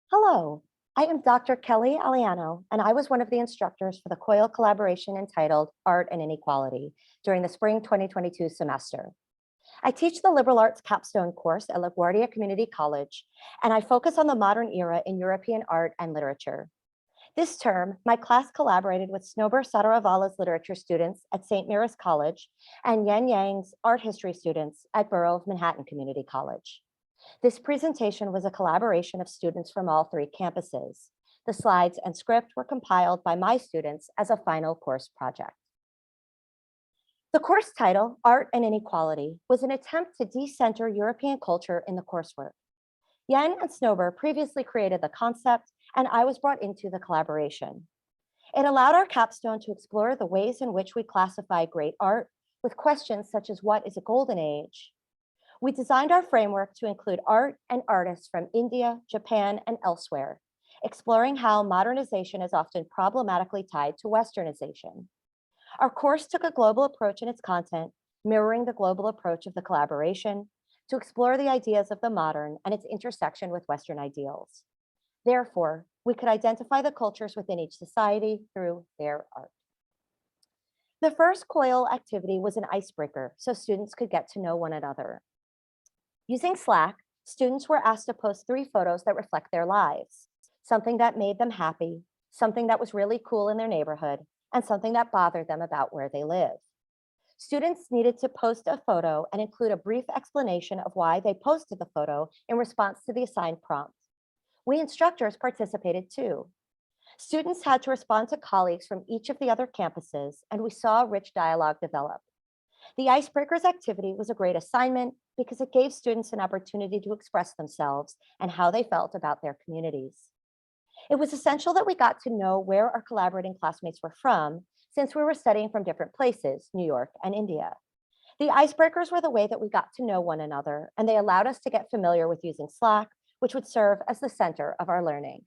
Hello, I am Dr. Kelly Aliano, and I was one of the instructors for the COIL collaboration entitled Art and Inequality during the spring 2022 semester. I teach the liberal arts capstone course at LaGuardia Community College, and I focus on the modern era in European art and literature. This term, my class collaborated with Snowber Sadaravala's literature students at St. Mary's College and Yan Yang's art history students at Borough of Manhattan Community College. This presentation was a collaboration of students from all three campuses. The slides and script were compiled by my students as a final course project. The course title, Art and Inequality, was an attempt to decenter European culture in the coursework. Yen and Snowber previously created the concept, and I was brought into the collaboration. It allowed our capstone to explore the ways in which we classify great art with questions such as what is a golden age? We designed our framework to include art and artists from India, Japan, and elsewhere, exploring how modernization is often problematically tied to Westernization. Our course took a global approach in its content, mirroring the global approach of the collaboration, to explore the ideas of the modern and its intersection with Western ideals. Therefore, we could identify the cultures within each society through their art. The first COIL activity was an icebreaker so students could get to know one another. Using Slack, students were asked to post 3 photos that reflect their lives, something that made them happy, something that was really cool in their neighborhood, and something that bothered them about where they live. Students needed to post a photo and include a brief explanation of why they posted the photo in response to the assigned prompt. We instructors participated too. Students had to respond to colleagues from each of the other campuses, and we saw rich dialogue develop. The Icebreakers activity was a great assignment because it gave students an opportunity to express themselves and how they felt about their communities. It was essential that we got to know where our collaborating classmates were from, since we were studying from different places, New York and India. The icebreakers were the way that we got to know one another, and they allowed us to get familiar with using Slack, which would serve as the center of our learning.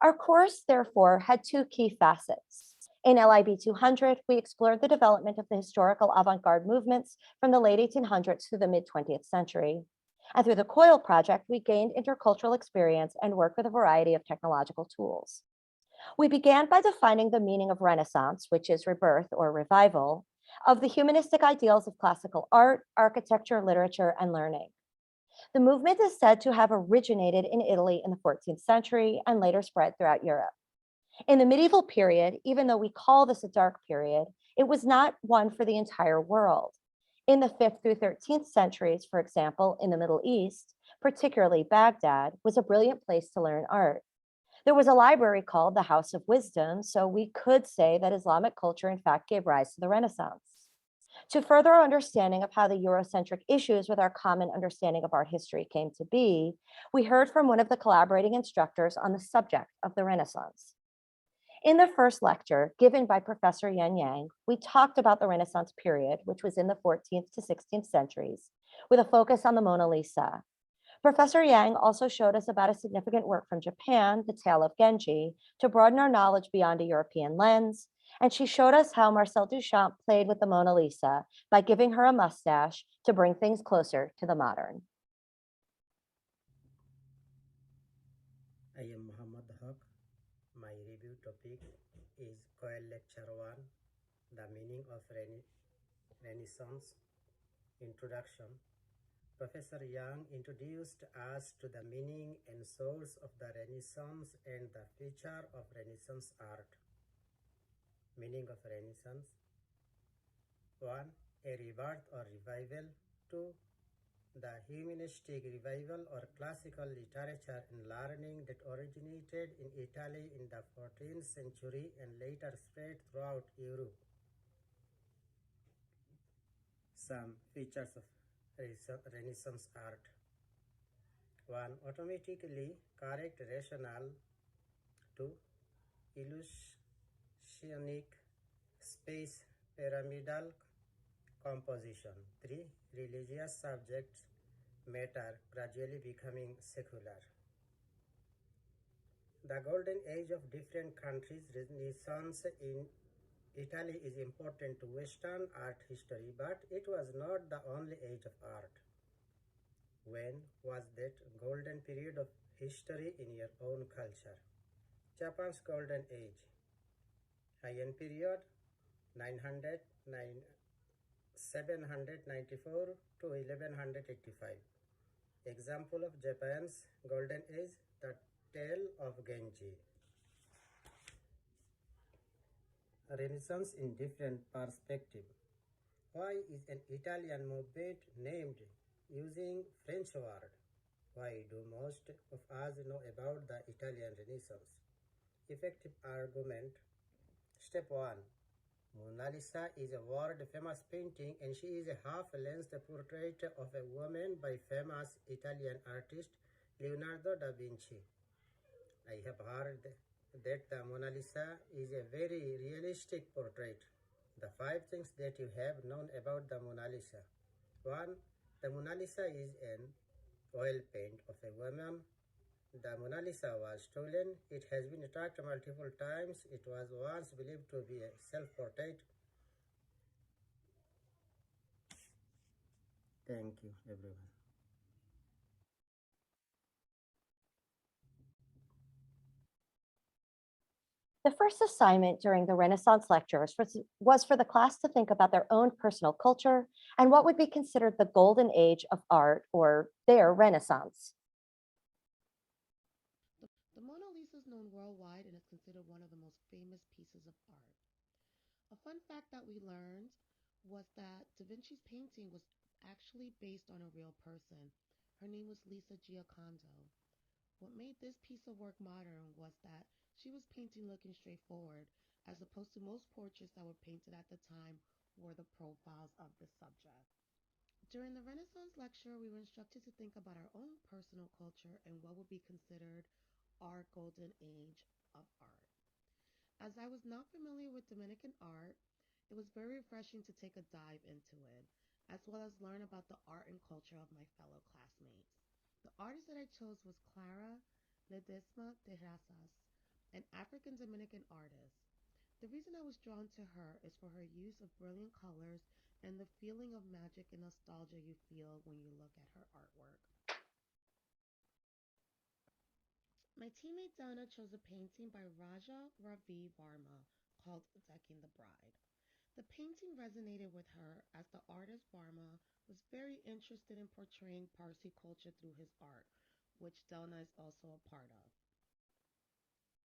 Our course, therefore, had 2 key facets. In LIB 200, we explored the development of the historical avant-garde movements from the late 1800s to the mid-20th century. And through the COIL project, we gained intercultural experience and worked with a variety of technological tools. We began by defining the meaning of Renaissance, which is rebirth or revival, of the humanistic ideals of classical art, architecture, literature, and learning. The movement is said to have originated in Italy in the 14th century and later spread throughout Europe. In the medieval period, even though we call this a dark period, it was not one for the entire world. In the 5th through 13th centuries, for example, in the Middle East, particularly Baghdad, was a brilliant place to learn art. There was a library called the House of Wisdom, so we could say that Islamic culture in fact gave rise to the Renaissance. To further our understanding of how the Eurocentric issues with our common understanding of art history came to be, we heard from one of the collaborating instructors on the subject of the Renaissance. In the first lecture, given by Professor Yan Yang, we talked about the Renaissance period, which was in the 14th to 16th centuries, with a focus on the Mona Lisa. Professor Yang also showed us about a significant work from Japan, The Tale of Genji, to broaden our knowledge beyond a European lens. And she showed us how Marcel Duchamp played with the Mona Lisa by giving her a mustache to bring things closer to the modern. I am Muhammad Haq. My review topic is COIL Lecture 1, The Meaning of Renaissance. Introduction. Professor Yang introduced us to the meaning and source of the Renaissance and the future of Renaissance art. Meaning of Renaissance. 1. A rebirth or revival. 2. The humanistic revival or classical literature and learning that originated in Italy in the 14th century and later spread throughout Europe. Some features of Renaissance art. 1. Automatically correct rationale. 2. Illusionic space pyramidal composition. 3. Religious subject matter gradually becoming secular. The golden age of different countries. Renaissance in Italy is important to Western art history, but it was not the only age of art. When was that golden period of history in your own culture. Japan's Golden Age, Heian period 900, 794 to 1185. Example of Japan's Golden Age, the Tale of Genji. Renaissance in different perspective. Why is an Italian movement named using French word? Why do most of us know about the Italian Renaissance? Effective argument. Step 1. Mona Lisa is a world-famous painting and she is a half-length portrait of a woman by famous Italian artist Leonardo da Vinci. I have heard that the Mona Lisa is a very realistic portrait. The 5 things that you have known about the Mona Lisa. 1. The Mona Lisa is an oil paint of a woman. The Mona Lisa was stolen. It has been tracked multiple times. It was once believed to be a self-portrait. Thank you, everyone. The first assignment during the Renaissance lectures was for the class to think about their own personal culture and what would be considered the golden age of art or their Renaissance. The Mona Lisa is known worldwide and is considered one of the most famous pieces of art. A fun fact that we learned was that Da Vinci's painting was actually based on a real person. Her name was Lisa Giocondo. What made this piece of work modern was that she was painting looking straight forward, as opposed to most portraits that were painted at the time were the profiles of the subject. During the Renaissance lecture, we were instructed to think about our own personal culture and what would be considered our golden age of art. As I was not familiar with Dominican art, it was very refreshing to take a dive into it, as well as learn about the art and culture of my fellow classmates. The artist that I chose was Clara Ledesma de Razas, an African Dominican artist. The reason I was drawn to her is for her use of brilliant colors and the feeling of magic and nostalgia you feel when you look at her artwork. My teammate Donna chose a painting by Raja Ravi Varma called Decking the Bride. The painting resonated with her as the artist Varma was very interested in portraying Parsi culture through his art, which Donna is also a part of.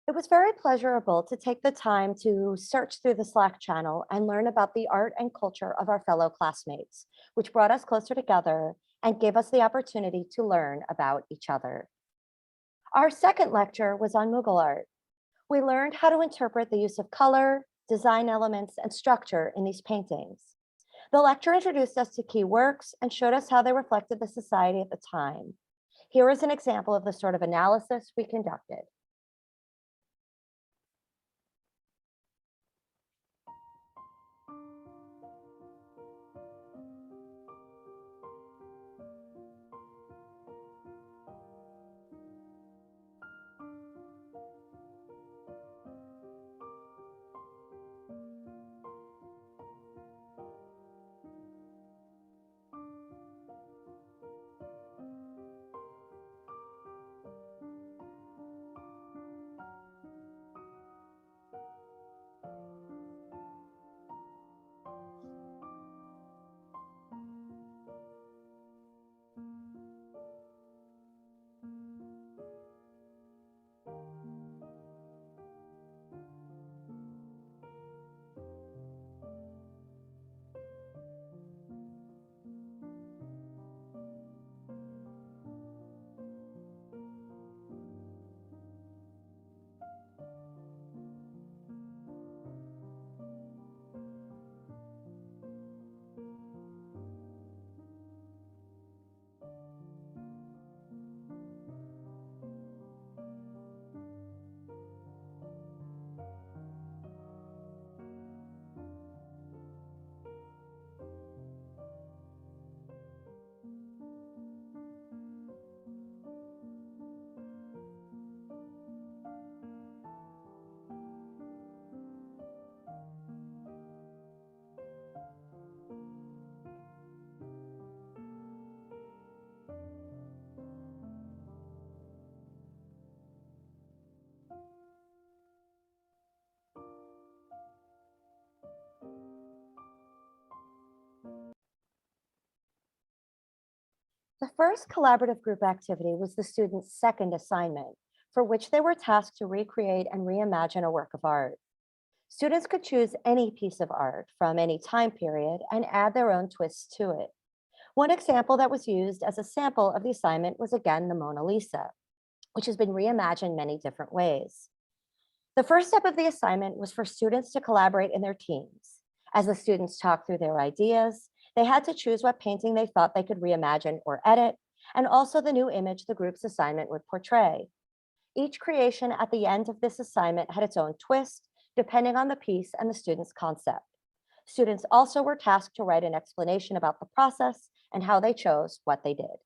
It was very pleasurable to take the time to search through the Slack channel and learn about the art and culture of our fellow classmates, which brought us closer together and gave us the opportunity to learn about each other. Our second lecture was on Mughal art. We learned how to interpret the use of color, design elements, and structure in these paintings. The lecture introduced us to key works and showed us how they reflected the society at the time. Here is an example of the sort of analysis we conducted. first collaborative group activity was the students' second assignment, for which they were tasked to recreate and reimagine a work of art. Students could choose any piece of art from any time period and add their own twists to it. One example that was used as a sample of the assignment was again the Mona Lisa, which has been reimagined many different ways. The first step of the assignment was for students to collaborate in their teams. As the students talked through their ideas, they had to choose what painting they thought they could reimagine or edit, and also the new image the group's assignment would portray. Each creation at the end of this assignment had its own twist, depending on the piece and the student's concept. Students also were tasked to write an explanation about the process and how they chose what they did.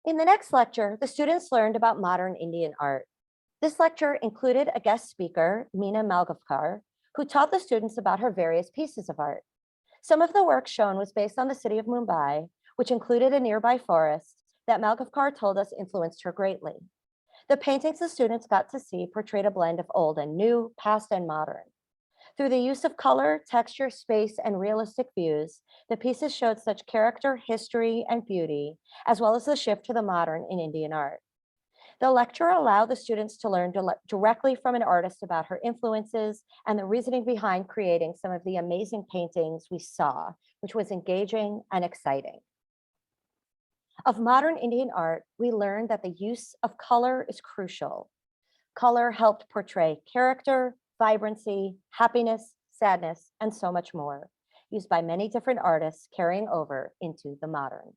In the next lecture, the students learned about modern Indian art. This lecture included a guest speaker, Meena Malgavkar, who taught the students about her various pieces of art. Some of the work shown was based on the city of Mumbai, which included a nearby forest that Malgavkar told us influenced her greatly. The paintings the students got to see portrayed a blend of old and new, past and modern. Through the use of color, texture, space, and realistic views, the pieces showed such character, history, and beauty, as well as the shift to the modern in Indian art. The lecture allowed the students to learn directly from an artist about her influences and the reasoning behind creating some of the amazing paintings we saw, which was engaging and exciting. Of modern Indian art, we learned that the use of color is crucial. Color helped portray character, vibrancy, happiness, sadness, and so much more, used by many different artists carrying over into the modern.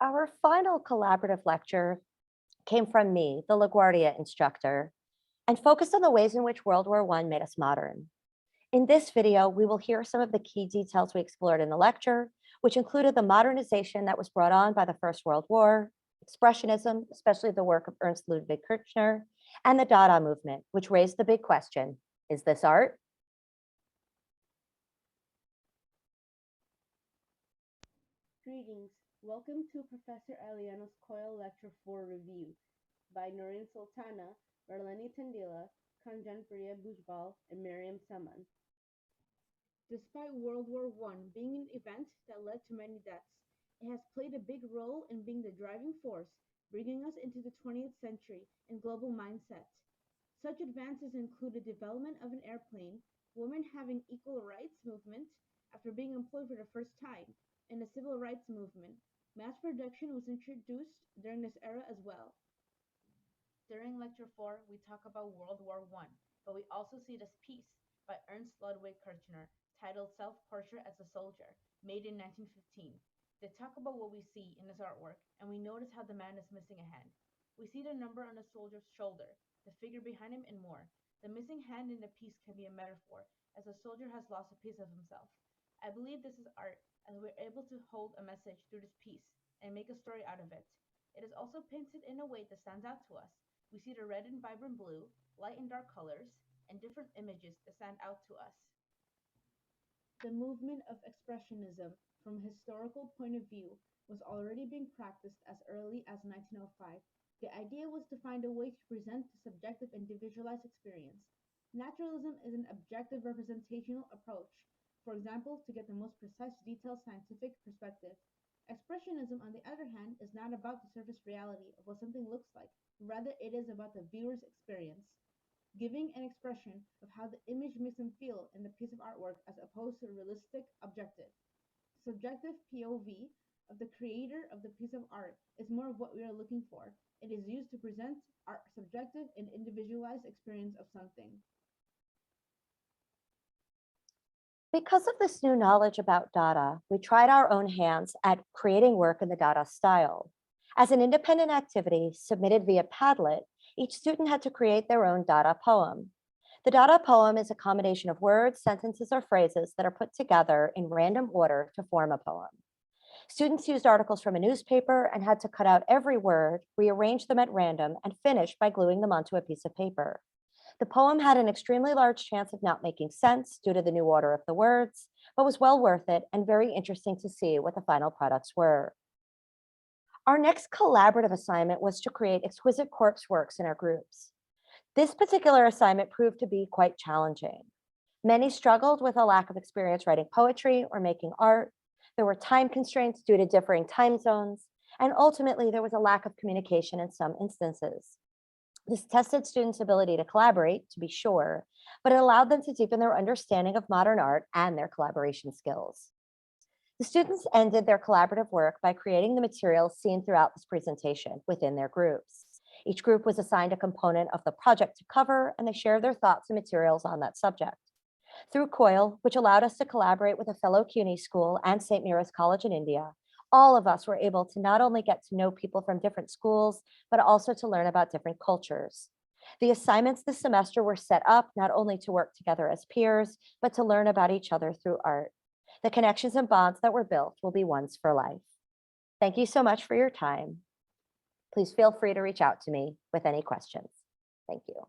Our final collaborative lecture came from me, the LaGuardia instructor, and focused on the ways in which World War I made us modern. In this video, we will hear some of the key details we explored in the lecture, which included the modernization that was brought on by the First World War, Expressionism, especially the work of Ernst Ludwig Kirchner, and the Dada movement, which raised the big question, is this art? Greetings. Welcome to Professor Aliano's COIL Lecture 4 review by Noreen Sultana, Marlene Tandila, Kanjan Priya Bhujbal, and Miriam Saman. Despite World War I being an event that led to many deaths, it has played a big role in being the driving force, bringing us into the 20th century and global mindset. Such advances include the development of an airplane, women having equal rights movement after being employed for the first time, and the civil rights movement. Mass production was introduced during this era as well. During Lecture 4, we talk about World War I, but we also see this piece by Ernst Ludwig Kirchner titled Self-Portrait as a Soldier, made in 1915. They talk about what we see in this artwork, and we notice how the man is missing a hand. We see the number on the soldier's shoulder, the figure behind him, and more. The missing hand in the piece can be a metaphor, as the soldier has lost a piece of himself. I believe this is art, as we're able to hold a message through this piece and make a story out of it. It is also painted in a way that stands out to us. We see the red and vibrant blue, light and dark colors, and different images that stand out to us. The movement of Expressionism, from a historical point of view, was already being practiced as early as 1905. The idea was to find a way to present the subjective individualized experience. Naturalism is an objective representational approach for example, to get the most precise, detailed scientific perspective. Expressionism, on the other hand, is not about the surface reality of what something looks like. Rather, it is about the viewer's experience, giving an expression of how the image makes them feel in the piece of artwork as opposed to a realistic objective. Subjective POV of the creator of the piece of art is more of what we are looking for. It is used to present our subjective and individualized experience of something. Because of this new knowledge about Dada, we tried our own hands at creating work in the Dada style. As an independent activity submitted via Padlet, each student had to create their own Dada poem. The Dada poem is a combination of words, sentences, or phrases that are put together in random order to form a poem. Students used articles from a newspaper and had to cut out every word, rearrange them at random, and finish by gluing them onto a piece of paper. The poem had an extremely large chance of not making sense due to the new order of the words, but was well worth it and very interesting to see what the final products were. Our next collaborative assignment was to create exquisite corpse works in our groups. This particular assignment proved to be quite challenging. Many struggled with a lack of experience writing poetry or making art. There were time constraints due to differing time zones, and ultimately there was a lack of communication in some instances. This tested students' ability to collaborate, to be sure, but it allowed them to deepen their understanding of modern art and their collaboration skills. The students ended their collaborative work by creating the materials seen throughout this presentation within their groups. Each group was assigned a component of the project to cover, and they shared their thoughts and materials on that subject. Through COIL, which allowed us to collaborate with a fellow CUNY school and St. Mira's College in India, all of us were able to not only get to know people from different schools, but also to learn about different cultures. The assignments this semester were set up not only to work together as peers, but to learn about each other through art. The connections and bonds that were built will be ones for life. Thank you so much for your time. Please feel free to reach out to me with any questions. Thank you.